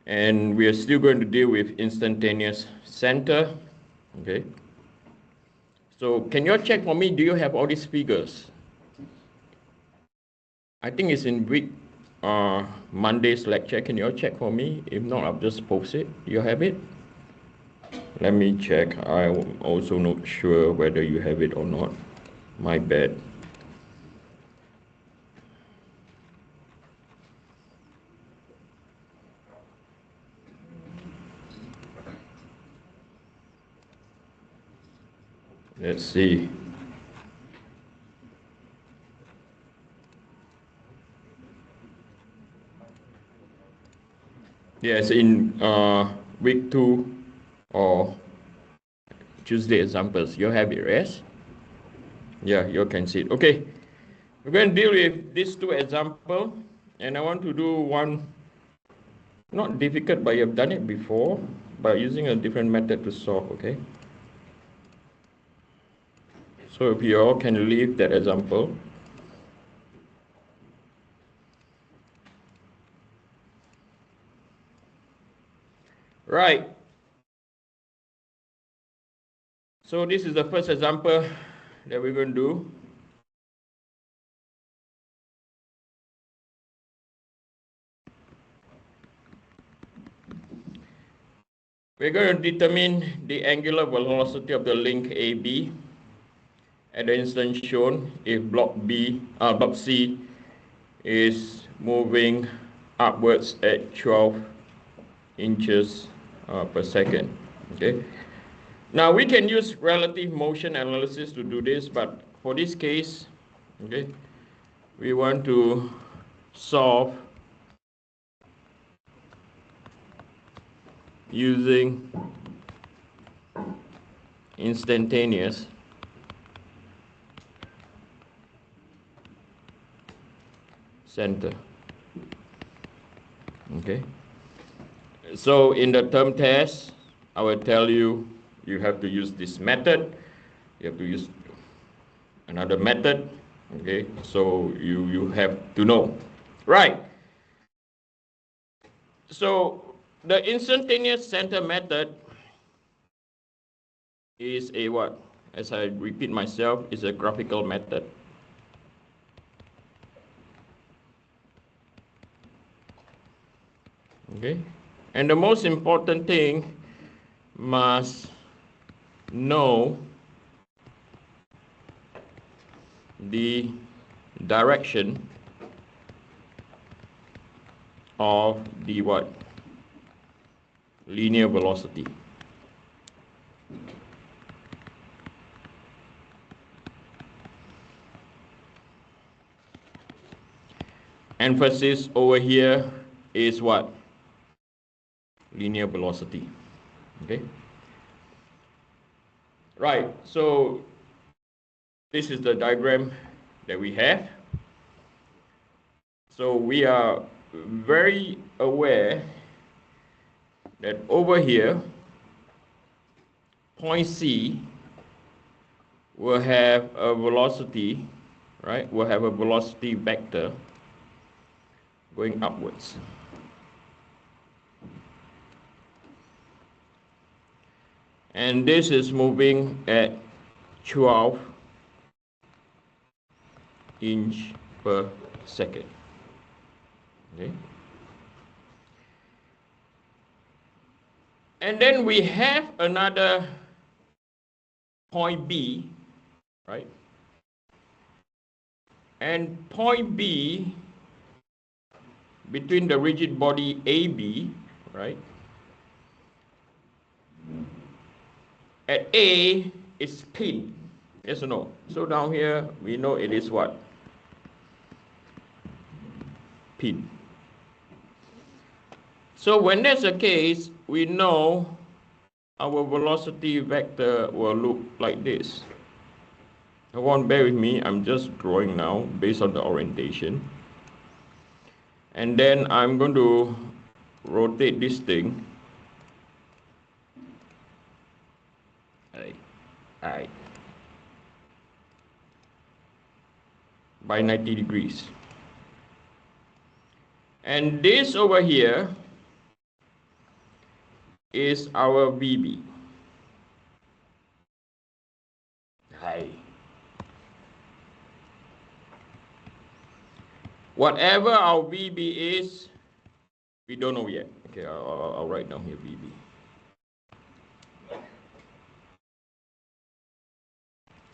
And we are still going to deal with instantaneous center. Okay. So can you all check for me, do you have all these figures? I think it's in week Monday's lecture. Can you all check for me? If not, I'll just post it. Do you have it? Let me check. I'm also not sure whether you have it or not. My bad. Let's see. Yes, in week 2 or Tuesday examples, you have it, yes? Yeah, you can see it. Okay, we're going to deal with these two examples, and I want to do one, not difficult, but you've done it before, but using a different method to solve, okay? So if you all can leave that example. Right. So this is the first example that we're going to do. We're going to determine the angular velocity of the link AB at the instant shown if block C is moving upwards at 12 inches per second. Okay. Now we can use relative motion analysis to do this, but for this case, okay, we want to solve using instantaneous center. Okay. So in the term test, I will tell you, you have to use this method. You have to use another method. Okay. So you have to know. Right. So the instantaneous center method is a what? As I repeat myself, is a graphical method. Okay. And the most important thing, must know the direction of the what? Linear velocity. Emphasis over here is what? Linear velocity. Okay. Right. So this is the diagram that we have. So we are very aware that over here, point C will have a velocity, right? Will have a velocity vector going upwards. And this is moving at 12 inch per second. Okay. And then we have another point B, right? And point B between the rigid body AB, right? At A is pin, yes or no? So down here, we know it is what? Pin. So when that's the case, we know our velocity vector will look like this. Come on, bear with me. I'm just drawing now based on the orientation. And then I'm going to rotate this thing. Alright. By 90 degrees. And this over here is our VB. Hi. Whatever our VB is, we don't know yet. Okay, I'll write down here VB.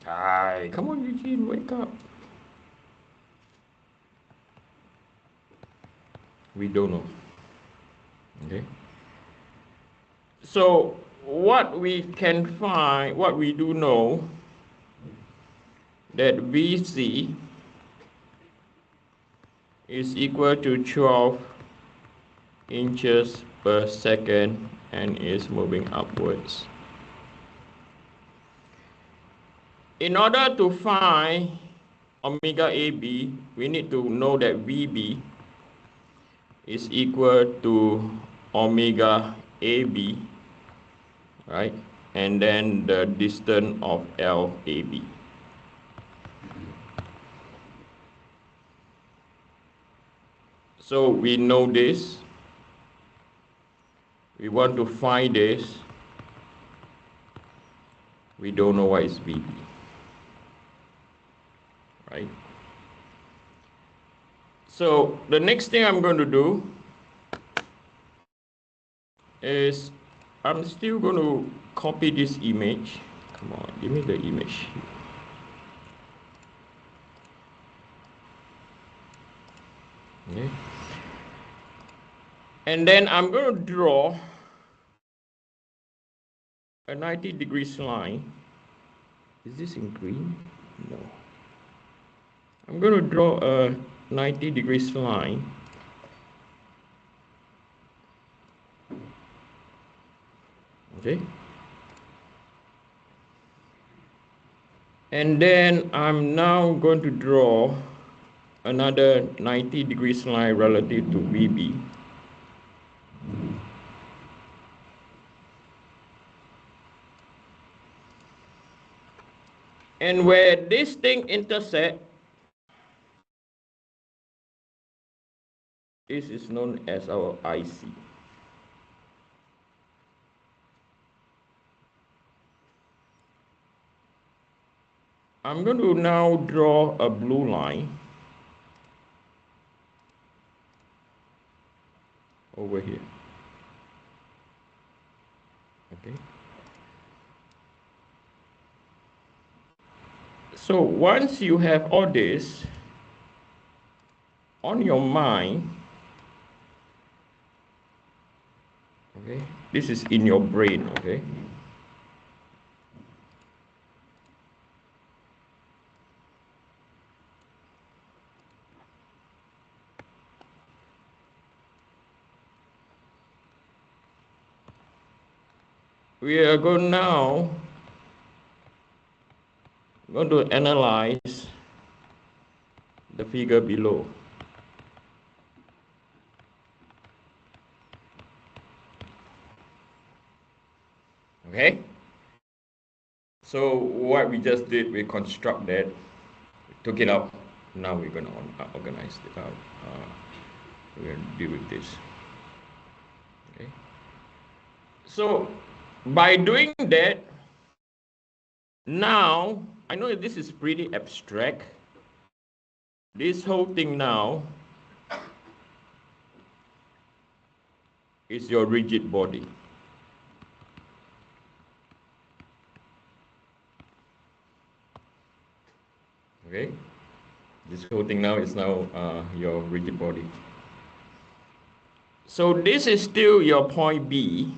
Hi, come on, Eugene, wake up. We don't know. Okay. So what we can find, what we do know, that VC is equal to 12 inches per second and is moving upwards. In order to find omega AB, we need to know that VB is equal to omega AB, right? And then the distance of LAB. So we know this. We want to find this. We don't know what is VB, right? So the next thing I'm going to do is I'm still going to copy this image. Come on, give me the image. Okay. And then I'm going to draw a 90 degrees line. Is this in green? No. I'm going to draw a 90 degrees line. Okay. And then I'm now going to draw another 90 degrees line relative to VB. And where this thing intersect, this is known as our IC. I'm going to now draw a blue line over here. Okay. So once you have all this on your mind, okay, this is in your brain, okay? We are going to analyze the figure below. Okay? So what we just did, we construct that, we took it out. Now we're going to organize it out. We're going to deal with this. Okay? So by doing that, now, I know this is pretty abstract. This whole thing now is your rigid body. Okay? This whole thing now is your rigid body. So this is still your point B.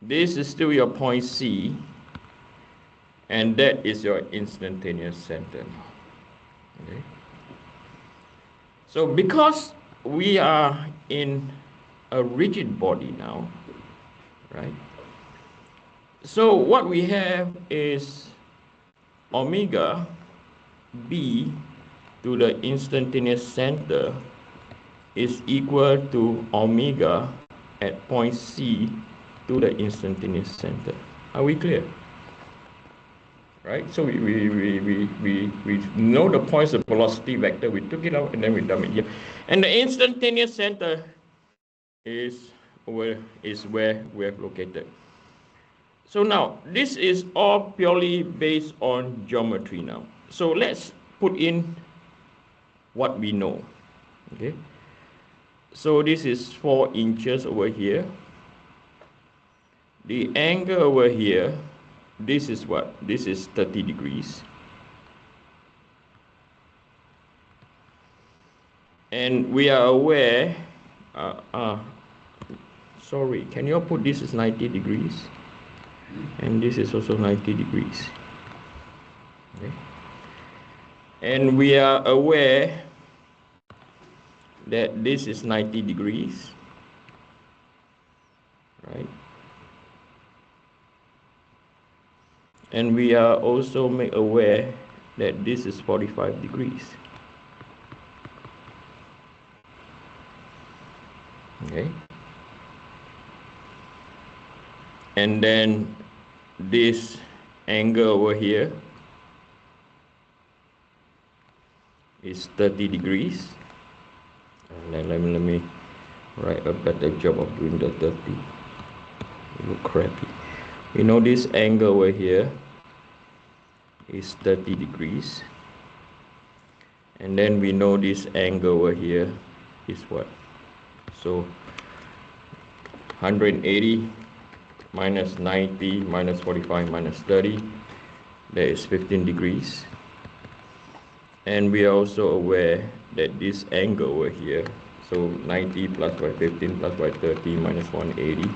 This is still your point C. And that is your instantaneous center. Okay? So because we are in a rigid body now, right? So what we have is omega B to the instantaneous center is equal to omega at point C to the instantaneous center. Are we clear? Right? So we know the points of velocity vector. We took it out and then we dump it here. And the instantaneous center is where we have located. So now this is all purely based on geometry now. So let's put in what we know. Okay. So this is 4 inches over here. The angle over here, this is what? This is 30 degrees. And we are aware, sorry, can you put this is 90 degrees? And this is also 90 degrees. Okay. And we are aware that this is 90 degrees, right? And we are also made aware that this is 45 degrees. Okay. And then this angle over here is 30 degrees. Let me write a better job of doing the 30. It look crappy. We know this angle over here is 30 degrees. And then we know this angle over here is what? So 180 minus 90 minus 45 minus 30, that is 15 degrees. And we are also aware that this angle over here, so 90 plus by 15 plus by 30 minus 180,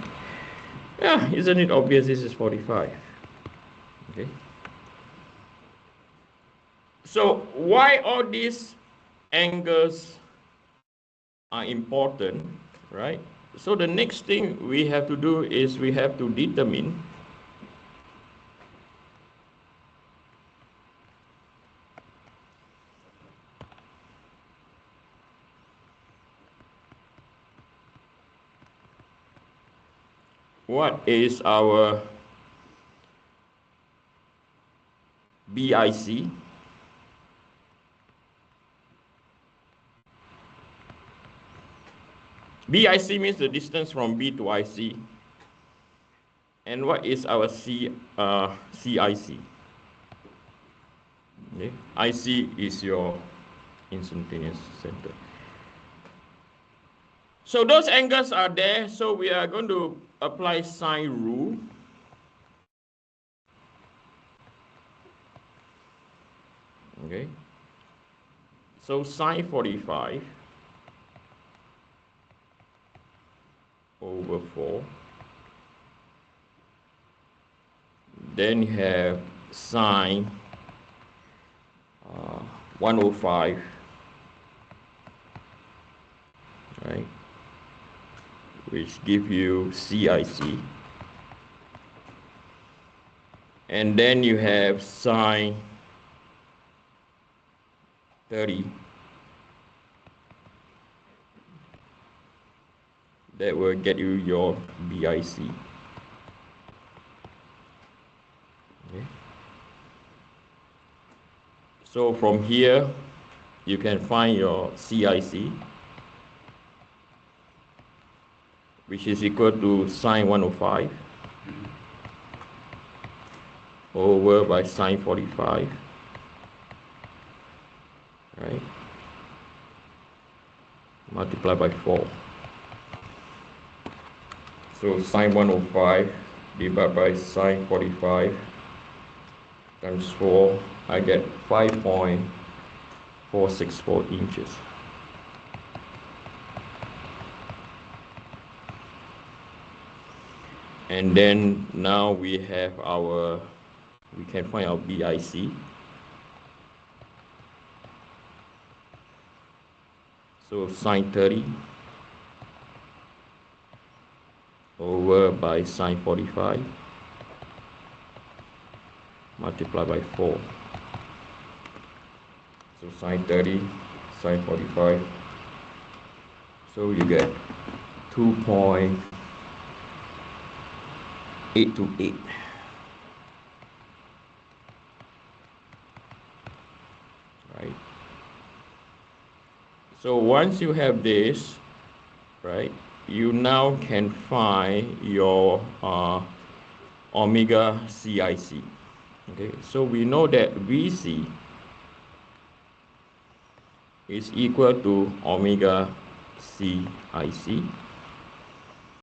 yeah, isn't it obvious this is 45? Okay. So why all these angles are important, right? So the next thing we have to do is we have to determine what is our BIC. BIC means the distance from B to IC. And what is our CIC? Okay. IC is your instantaneous center. So those angles are there. So we are going to apply sine rule. Okay. So sine 45 over 4. Then you have sine 105, right? Which give you CIC. And then you have sine 30. That will get you your BIC. Okay. So from here, you can find your CIC, which is equal to sine 105 over by sine 45, right? Multiply by 4. So sine 105 divided by sine 45 times 4, I get 5.464 inches. And then now we have our, we can find our BIC. So sine 30 over by sine 45 multiplied by 4. So sine 30, sine 45. So you get 2.828. Right. So once you have this, right, you now can find your omega CIC. Okay, so we know that Vc is equal to omega CIC.